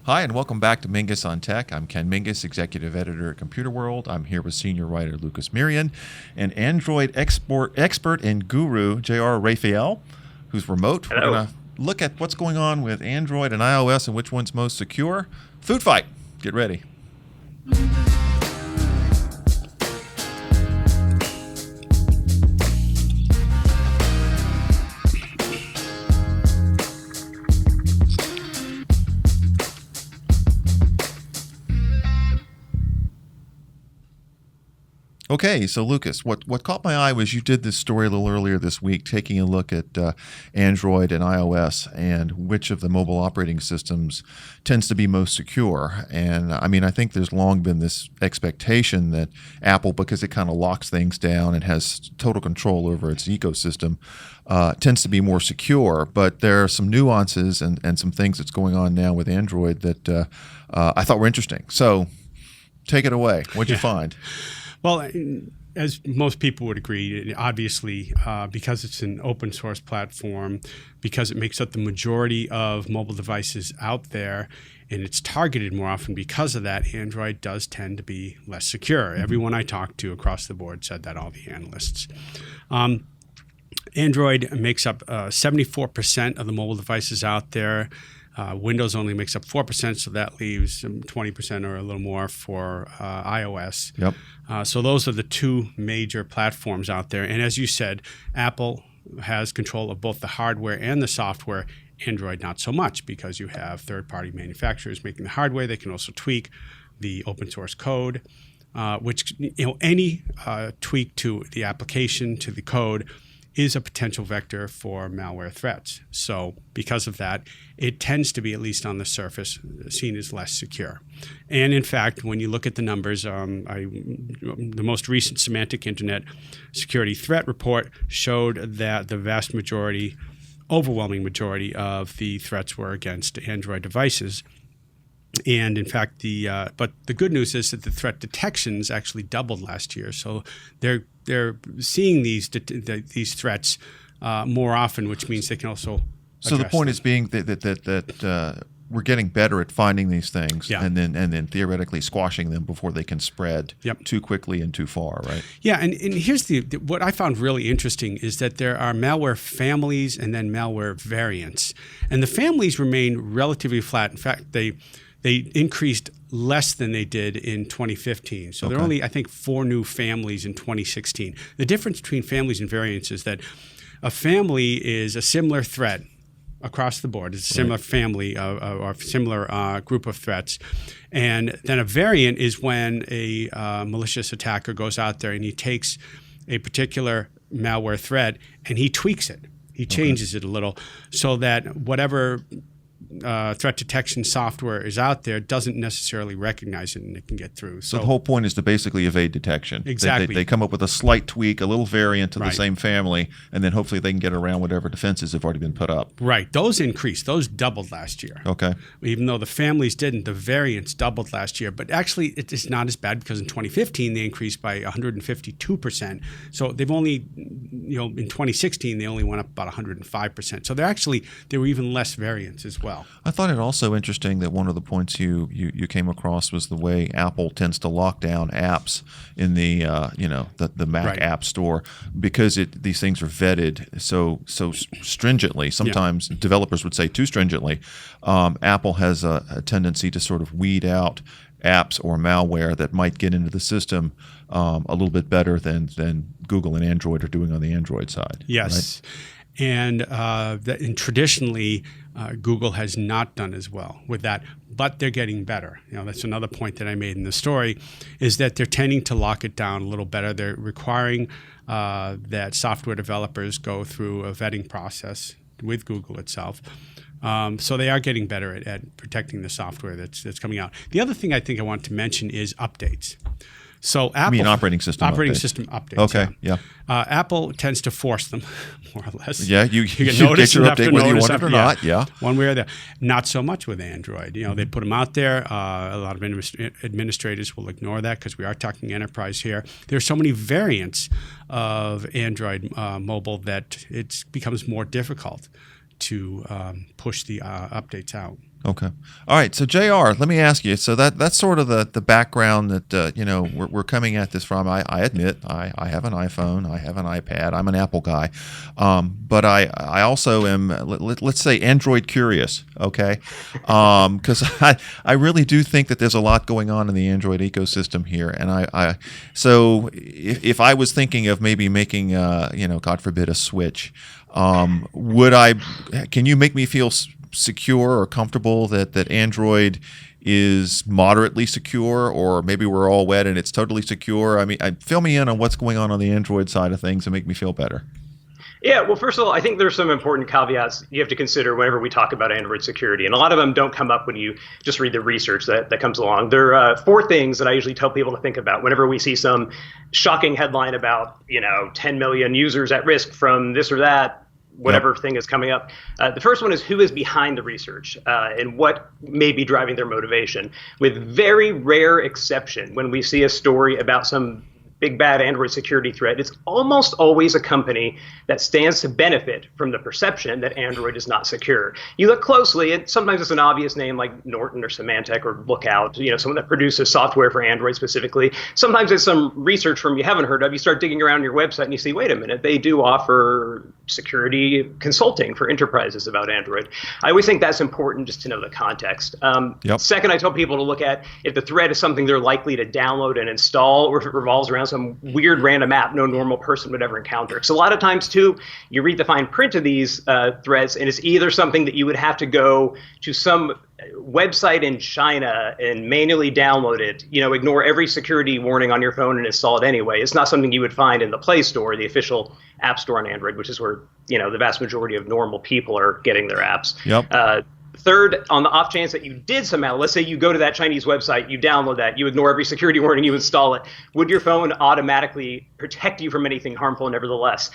Hi, and welcome back to Mingus on Tech. I'm Ken Mingus, Executive Editor at Computer World. I'm here with Senior Writer Lucas Mirian and Android expert and guru J.R. Raphael, who's remote. Hello. We're going to look at what's going on with Android and iOS and which one's most secure. Food fight. Get ready. Okay, so Lucas, what caught my eye was you did this story a little earlier this week, taking a look at Android and iOS and which of the mobile operating systems tends to be most secure. And I mean, I think there's long been this expectation that Apple, because it kind of locks things down and has total control over its ecosystem, tends to be more secure. But there are some nuances and some things that's going on now with Android that I thought were interesting. So take it away. What'd you find? Well, as most people would agree, obviously, because it's an open source platform, because it makes up the majority of mobile devices out there, and it's targeted more often because of that, Android does tend to be less secure. Everyone I talked to across the board said that, all the analysts. Android makes up 74% of the mobile devices out there. Windows only makes up 4%, so that leaves 20% or a little more for iOS. Yep. So those are the two major platforms out there. And as you said, Apple has control of both the hardware and the software. Android not so much, because you have third-party manufacturers making the hardware. They can also tweak the open source code, which any tweak to the application, to the code, is a potential vector for malware threats. So because of that, it tends to be, at least on the surface, seen as less secure. And in fact, when you look at the numbers, the most recent Symantec Internet Security Threat Report showed that the vast majority, overwhelming majority of the threats were against Android devices. And in fact, but the good news is that the threat detections actually doubled last year. So they're seeing these threats more often, which means they can also. So the point is being that we're getting better at finding these things, and then theoretically squashing them before they can spread too quickly and too far, right? Yeah, and here's what I found really interesting is that there are malware families and then malware variants, and the families remain relatively flat. In fact, they increased less than they did in 2015. So there are only, I think, 4 new families in 2016. The difference between families and variants is that a family is a similar threat across the board. It's a similar family or similar group of threats. And then a variant is when a malicious attacker goes out there and he takes a particular malware threat and he tweaks it. He changes it a little so that whatever threat detection software is out there doesn't necessarily recognize it, and it can get through. So the whole point is to basically evade detection. Exactly. They come up with a slight tweak, a little variant to the same family, and then hopefully they can get around whatever defenses have already been put up. Right. Those increased. Those doubled last year. Okay. Even though the families didn't, the variants doubled last year. But actually, it is not as bad, because in 2015 they increased by 152%. So they've only, in 2016 they only went up about 105%. So there were even less variants as well. I thought it also interesting that one of the points you came across was the way Apple tends to lock down apps in the Mac App Store, because these things are vetted so stringently. Sometimes developers would say too stringently. Apple has a tendency to sort of weed out apps or malware that might get into the system a little bit better than Google and Android are doing on the Android side. Yes. Right? And traditionally, Google has not done as well with that, but they're getting better. That's another point that I made in the story, is that they're tending to lock it down a little better. They're requiring that software developers go through a vetting process with Google itself. So they are getting better at protecting the software that's coming out. The other thing I think I want to mention is updates. So Apple, you mean operating system system updates. Okay, yeah. Apple tends to force them, more or less. Yeah, you get notice your update whether you want it or not. Yeah, one way or the other. Not so much with Android. They put them out there. A lot of administrators will ignore that, because we are talking enterprise here. There are so many variants of Android mobile that it becomes more difficult to push the updates out. Okay. All right. So, JR, let me ask you. So that's sort of the background that we're coming at this from. I admit I have an iPhone. I have an iPad. I'm an Apple guy, but I also am let's say Android curious. Okay, because I really do think that there's a lot going on in the Android ecosystem here, and so if I was thinking of maybe making God forbid a switch, can you make me feel secure or comfortable that Android is moderately secure, or maybe we're all wet and it's totally secure? I mean, fill me in on what's going on the Android side of things and make me feel better. Yeah, well, first of all, I think there's some important caveats you have to consider whenever we talk about Android security. And a lot of them don't come up when you just read the research that comes along. There are four things that I usually tell people to think about whenever we see some shocking headline about, 10 million users at risk from this or that, whatever thing is coming up. The first one is who is behind the research and what may be driving their motivation. With very rare exception, when we see a story about some big bad Android security threat, it's almost always a company that stands to benefit from the perception that Android is not secure. You look closely, and sometimes it's an obvious name like Norton or Symantec or Lookout, someone that produces software for Android specifically. Sometimes it's some research firm you haven't heard of. You start digging around your website and you see, wait a minute, they do offer security consulting for enterprises about Android. I always think that's important just to know the context. Second, I tell people to look at if the threat is something they're likely to download and install, or if it revolves around some weird random app no normal person would ever encounter. Because a lot of times, too, you read the fine print of these threats, and it's either something that you would have to go to some website in China and manually download it, ignore every security warning on your phone and install it anyway. It's not something you would find in the Play Store, the official app store on Android, which is where, the vast majority of normal people are getting their apps. Yep. Third, on the off chance that you did somehow, let's say you go to that Chinese website, you download that, you ignore every security warning, you install it, would your phone automatically protect you from anything harmful nevertheless?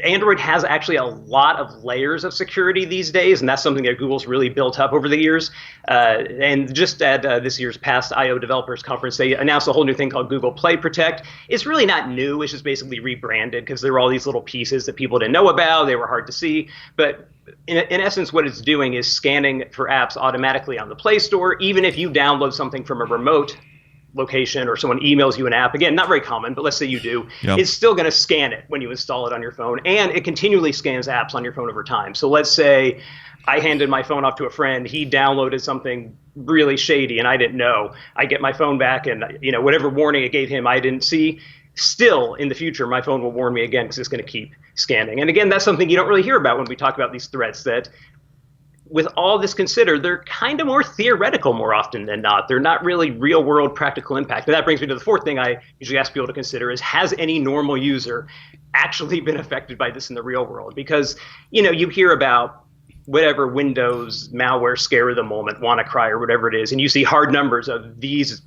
Android has actually a lot of layers of security these days, and that's something that Google's really built up over the years. And just at this year's past I/O Developers Conference, they announced a whole new thing called Google Play Protect. It's really not new. It's just basically rebranded because there were all these little pieces that people didn't know about. They were hard to see. But in essence, what it's doing is scanning for apps automatically on the Play Store, even if you download something from a remote location or someone emails you an app. Again, not very common, but let's say you do. Yep. It's still going to scan it when you install it on your phone, and it continually scans apps on your phone over time. So let's say I handed my phone off to a friend. He downloaded something really shady, and I didn't know. I get my phone back, and whatever warning it gave him, I didn't see. Still, in the future, my phone will warn me again because it's going to keep scanning. And again, that's something you don't really hear about when we talk about these threats, that with all this considered, they're kind of more theoretical more often than not. They're not really real world practical impact. And that brings me to the fourth thing I usually ask people to consider is, has any normal user actually been affected by this in the real world? Because, you hear about whatever Windows malware scare of the moment, WannaCry or whatever it is, and you see hard numbers of this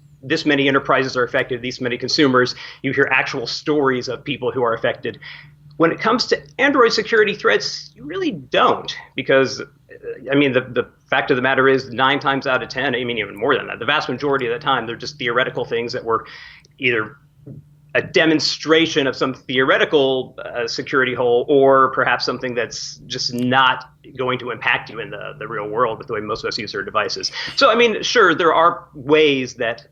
many enterprises are affected, these many consumers. You hear actual stories of people who are affected. When it comes to Android security threats, you really don't, because the fact of the matter is 9 times out of 10, even more than that, the vast majority of the time, they're just theoretical things that were either a demonstration of some theoretical security hole, or perhaps something that's just not going to impact you in the real world with the way most of us use their devices. So, sure, there are ways that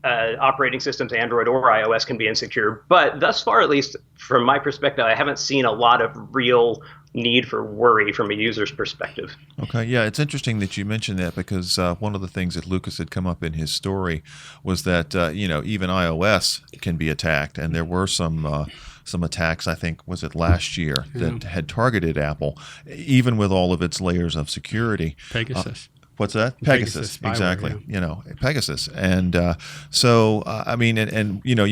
operating systems, Android or iOS, can be insecure. But thus far, at least from my perspective, I haven't seen a lot of real need for worry from a user's perspective. Okay, yeah, it's interesting that you mentioned that, because one of the things that Lucas had come up in his story was that even iOS can be attacked, and there were some attacks, I think, was it last year, that had targeted Apple, even with all of its layers of security. Pegasus. What's that? Pegasus, exactly. Yeah. Pegasus. And you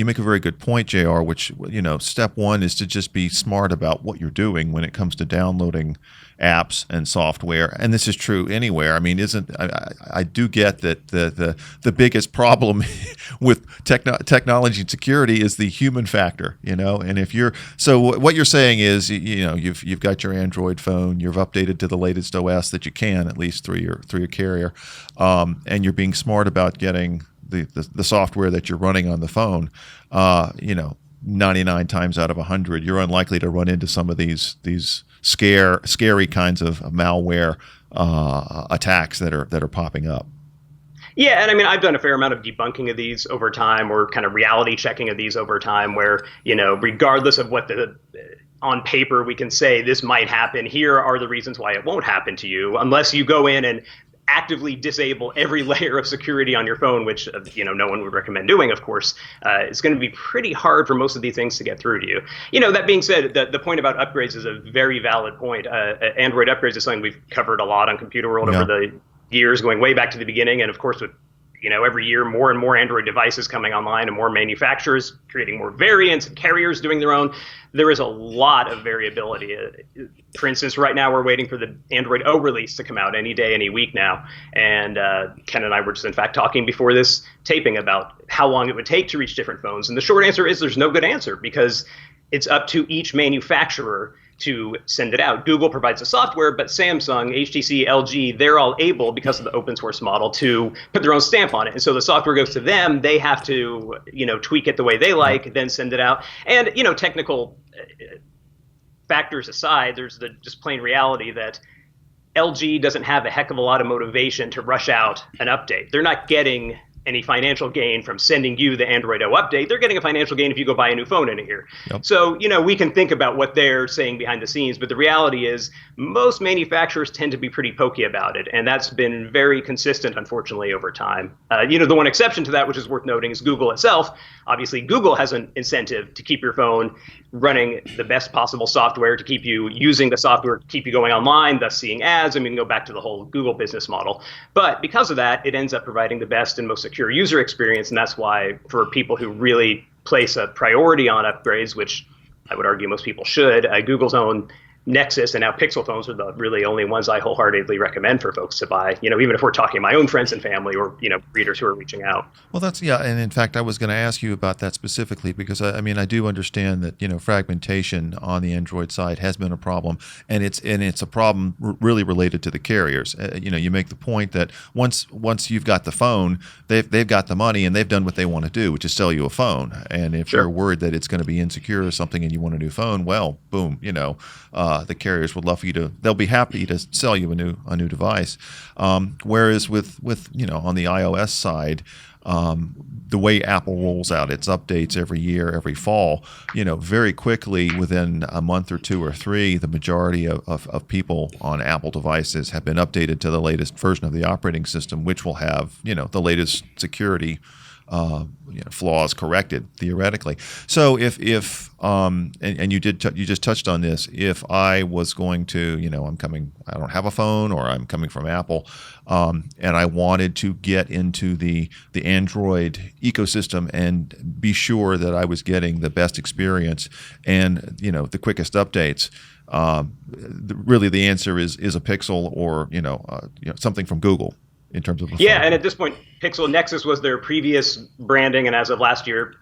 make a very good point, JR, which, step one is to just be smart about what you're doing when it comes to downloading apps and software. And this is true anywhere. I do get that the biggest problem with technology and security is the human factor, and what you're saying is, you've got your Android phone, you've updated to the latest OS that you can, at least through your carrier, and you're being smart about getting the software that you're running on the phone. 99 times out of 100, you're unlikely to run into some of these scary kinds of malware attacks that are popping up. Yeah, and I mean, I've done a fair amount of debunking of these over time, or kind of reality checking of these over time, where, regardless of what on paper we can say this might happen, here are the reasons why it won't happen to you, unless you go in and actively disable every layer of security on your phone, which no one would recommend doing, of course. It's going to be pretty hard for most of these things to get through to you. That being said, the point about upgrades is a very valid point. Android upgrades is something we've covered a lot on Computer World over the years, going way back to the beginning, and of course with every year more and more Android devices coming online and more manufacturers creating more variants and carriers doing their own, there is a lot of variability. For instance, right now we're waiting for the Android O release to come out any day, any week now, and Ken and I were just in fact talking before this taping about how long it would take to reach different phones, and the short answer is there's no good answer, because it's up to each manufacturer to send it out. Google provides the software, but Samsung, HTC, LG, they're all able, because of the open source model, to put their own stamp on it. And so the software goes to them. They have to, tweak it the way they like, then send it out. And, technical factors aside, there's the just plain reality that LG doesn't have a heck of a lot of motivation to rush out an update. They're not getting any financial gain from sending you the Android O update. They're getting a financial gain if you go buy a new phone in a year. Yep. So, we can think about what they're saying behind the scenes, but the reality is most manufacturers tend to be pretty pokey about it, and that's been very consistent, unfortunately, over time. The one exception to that, which is worth noting, is Google itself. Obviously, Google has an incentive to keep your phone running the best possible software, to keep you using the software, to keep you going online, thus seeing ads, and we can go back to the whole Google business model. But because of that, it ends up providing the best and most secure user experience, and that's why for people who really place a priority on upgrades, which I would argue most people should, Google's own Nexus and now Pixel phones are the really only ones I wholeheartedly recommend for folks to buy, even if we're talking my own friends and family or, readers who are reaching out. Well, and in fact, I was going to ask you about that specifically, because I do understand that, fragmentation on the Android side has been a problem, and it's a problem really related to the carriers. You make the point that once you've got the phone, they've got the money and they've done what they want to do, which is sell you a phone. And if you're worried that it's going to be insecure or something and you want a new phone, well, boom, the carriers would love for you they'll be happy to sell you a new device. Whereas with on the iOS side, the way Apple rolls out its updates every year, every fall, very quickly, within a month or two or three, the majority of people on Apple devices have been updated to the latest version of the operating system, which will have, the latest security flaws corrected theoretically. So if and you just touched on this, if I was going to, I don't have a phone, or I'm coming from Apple, and I wanted to get into the Android ecosystem and be sure that I was getting the best experience and the quickest updates, really the answer is a Pixel or something from Google. In terms of and at this point, Pixel Nexus was their previous branding, and as of last year,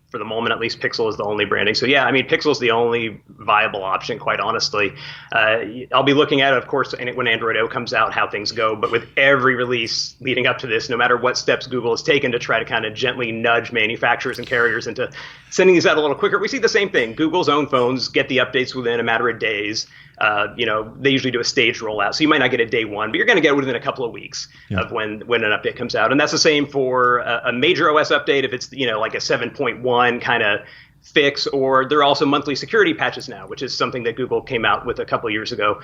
for the moment at least, Pixel is the only branding. So Pixel is the only viable option, quite honestly. I'll be looking at it, of course, when Android O comes out, how things go. But with every release leading up to this, no matter what steps Google has taken to try to kind of gently nudge manufacturers and carriers into sending these out a little quicker, we see the same thing. Google's own phones get the updates within a matter of days. They usually do a staged rollout, so you might not get it day one, but you're going to get it within a couple of weeks of when an update comes out. And that's the same for a major OS update, if it's like a 7.1 kind of fix, or there are also monthly security patches now, which is something that Google came out with a couple of years ago.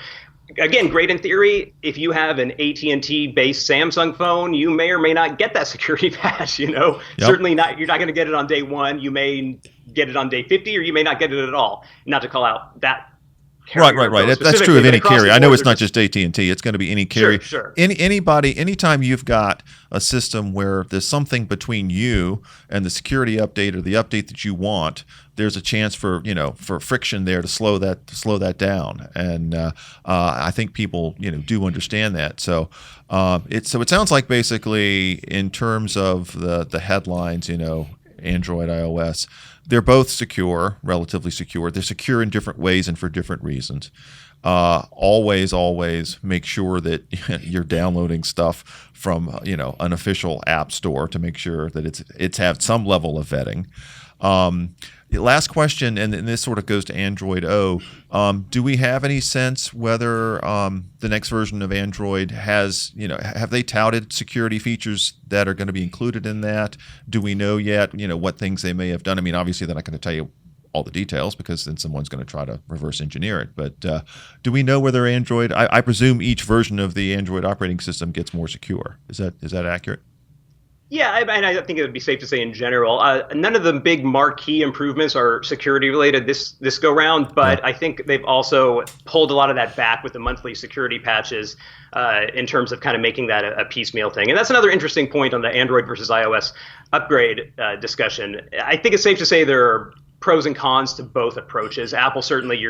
Again, great in theory. If you have an AT&T based Samsung phone, you may or may not get that security patch. Certainly not. You're not going to get it on day one. You may get it on day 50, or you may not get it at all. Not to call out that. Right. That's true of any carrier. I know it's not just AT&T. It's going to be any carrier. Sure. Anybody, anytime you've got a system where there's something between you and the security update or the update that you want, there's a chance for friction there to slow that down. And I think people do understand that. So it sounds like basically in terms of the headlines, Android, iOS, they're both secure, relatively secure. They're secure in different ways and for different reasons. always make sure that you're downloading stuff from an official app store to make sure that it's had some level of vetting. The last question, and this sort of goes to Android O. Do we have any sense whether the next version of Android has, have they touted security features that are going to be included in that? Do we know yet, what things they may have done? I mean, obviously they're not going to tell you all the details because then someone's going to try to reverse engineer it. But do we know whether Android? I presume each version of the Android operating system gets more secure. Is that accurate? Yeah, I think it would be safe to say in general, none of the big marquee improvements are security related this go round, but I think they've also pulled a lot of that back with the monthly security patches in terms of kind of making that a piecemeal thing. And that's another interesting point on the Android versus iOS upgrade discussion. I think it's safe to say there are pros and cons to both approaches. Apple, certainly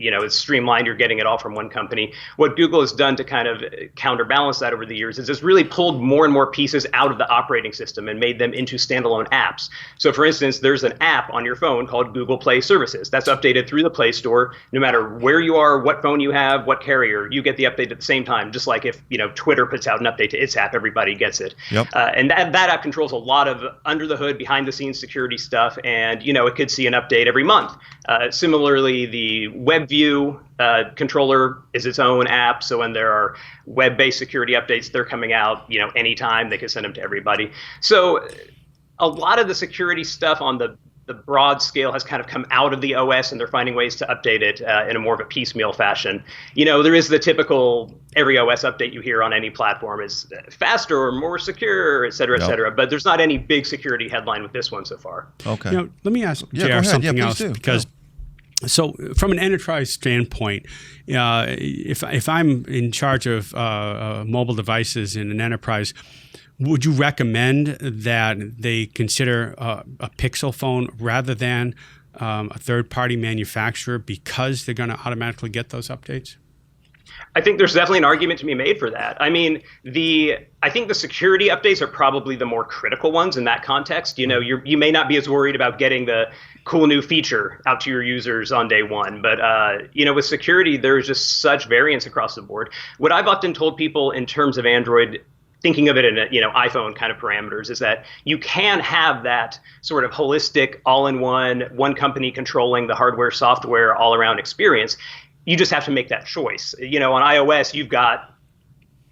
it's streamlined. You're getting it all from one company. What Google has done to kind of counterbalance that over the years is it's really pulled more and more pieces out of the operating system and made them into standalone apps. So for instance, there's an app on your phone called Google Play Services. That's updated through the Play Store. No matter where you are, what phone you have, what carrier, you get the update at the same time. Just like if Twitter puts out an update to its app, everybody gets it. Yep. And that app controls a lot of under the hood, behind the scenes security stuff. And it could see an update every month. Similarly, the WebView controller is its own app. So when there are web-based security updates, they're coming out, anytime. They can send them to everybody. So a lot of the security stuff on the broad scale has kind of come out of the OS, and they're finding ways to update it in a more of a piecemeal fashion. There is the typical every OS update you hear on any platform is faster or more secure, et cetera, et cetera. But there's not any big security headline with this one so far. Okay. Let me ask JR something else because. So from an enterprise standpoint, if I'm in charge of mobile devices in an enterprise, would you recommend that they consider a Pixel phone rather than a third-party manufacturer because they're going to automatically get those updates? I think there's definitely an argument to be made for that. I mean, I think the security updates are probably the more critical ones in that context. You may not be as worried about getting the cool new feature out to your users on day one, but with security, there's just such variance across the board. What I've often told people in terms of Android, thinking of it in iPhone kind of parameters, is that you can have that sort of holistic, all-in-one, one company controlling the hardware, software, all-around experience. You just have to make that choice. On iOS, you've got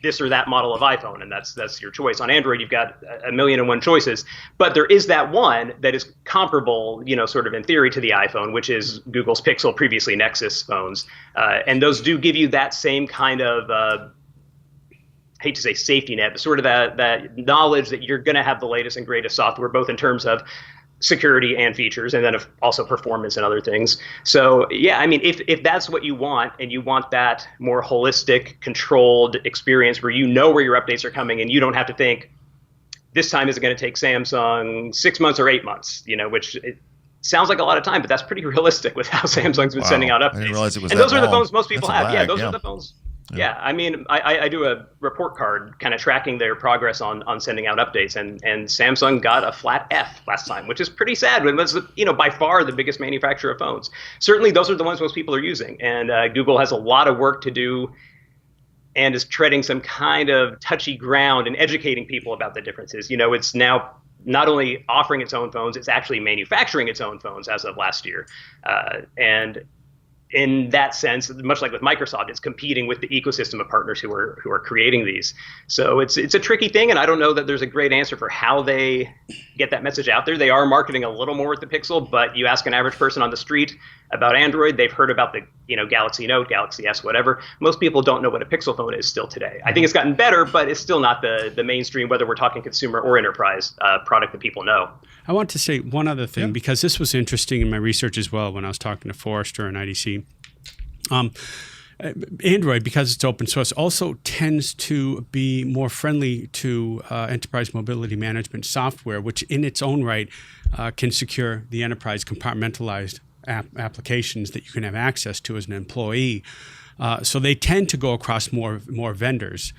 this or that model of iPhone, and that's your choice. On Android, you've got 1,000,001 choices, but there is that one that is comparable, sort of in theory to the iPhone, which is Google's Pixel, previously Nexus phones, and those do give you that same kind of hate to say safety net, but sort of that knowledge that you're going to have the latest and greatest software, both in terms of security and features, and then also performance and other things. So yeah, I mean, if that's what you want, and you want that more holistic, controlled experience where where your updates are coming, and you don't have to think this time is it going to take Samsung 6 months or 8 months, which it sounds like a lot of time, but that's pretty realistic with how Samsung's been sending out updates. I didn't realize it was and that those are the long. phones most people That's a have. Yeah, lag, those are the phones. Yeah, I mean, I do a report card kind of tracking their progress on sending out updates, and Samsung got a flat F last time, which is pretty sad. It was, by far the biggest manufacturer of phones. Certainly, those are the ones most people are using, and Google has a lot of work to do and is treading some kind of touchy ground and educating people about the differences. It's now not only offering its own phones, it's actually manufacturing its own phones as of last year, and in that sense, much like with Microsoft, it's competing with the ecosystem of partners who are creating these. So it's a tricky thing, and I don't know that there's a great answer for how they get that message out there. They are marketing a little more with the Pixel, but you ask an average person on the street about Android, they've heard about the Galaxy Note, Galaxy S, whatever. Most people don't know what a Pixel phone is still today. I think it's gotten better, but it's still not the mainstream, whether we're talking consumer or enterprise product that people know. I want to say one other thing, because this was interesting in my research as well when I was talking to Forrester and IDC. Android, because it's open source, also tends to be more friendly to enterprise mobility management software, which in its own right can secure the enterprise compartmentalized applications that you can have access to as an employee. So they tend to go across more vendors,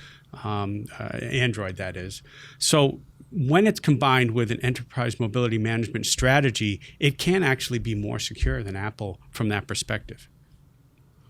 Android that is. So when it's combined with an enterprise mobility management strategy, it can actually be more secure than Apple from that perspective.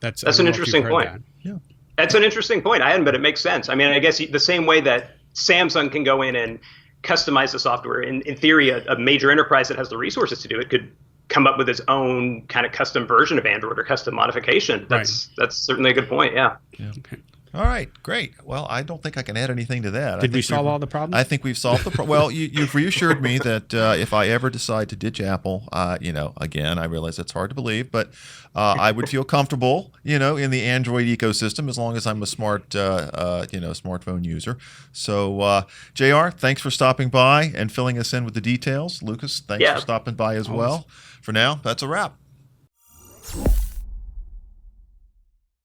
That's an interesting point. Yeah. That's an interesting point. I hadn't, but it makes sense. I mean, I guess the same way that Samsung can go in and customize the software, in theory, a major enterprise that has the resources to do it could come up with its own kind of custom version of Android or custom modification. That's certainly a good point. Yeah. Okay. All right, great. Well, I don't think I can add anything to that. Did we solve all the problems? I think we've solved the problem. Well, you've reassured me that if I ever decide to ditch Apple, again, I realize it's hard to believe, but I would feel comfortable, in the Android ecosystem as long as I'm a smart, smartphone user. So, JR, thanks for stopping by and filling us in with the details. Lucas, thanks for stopping by as well. For now, that's a wrap.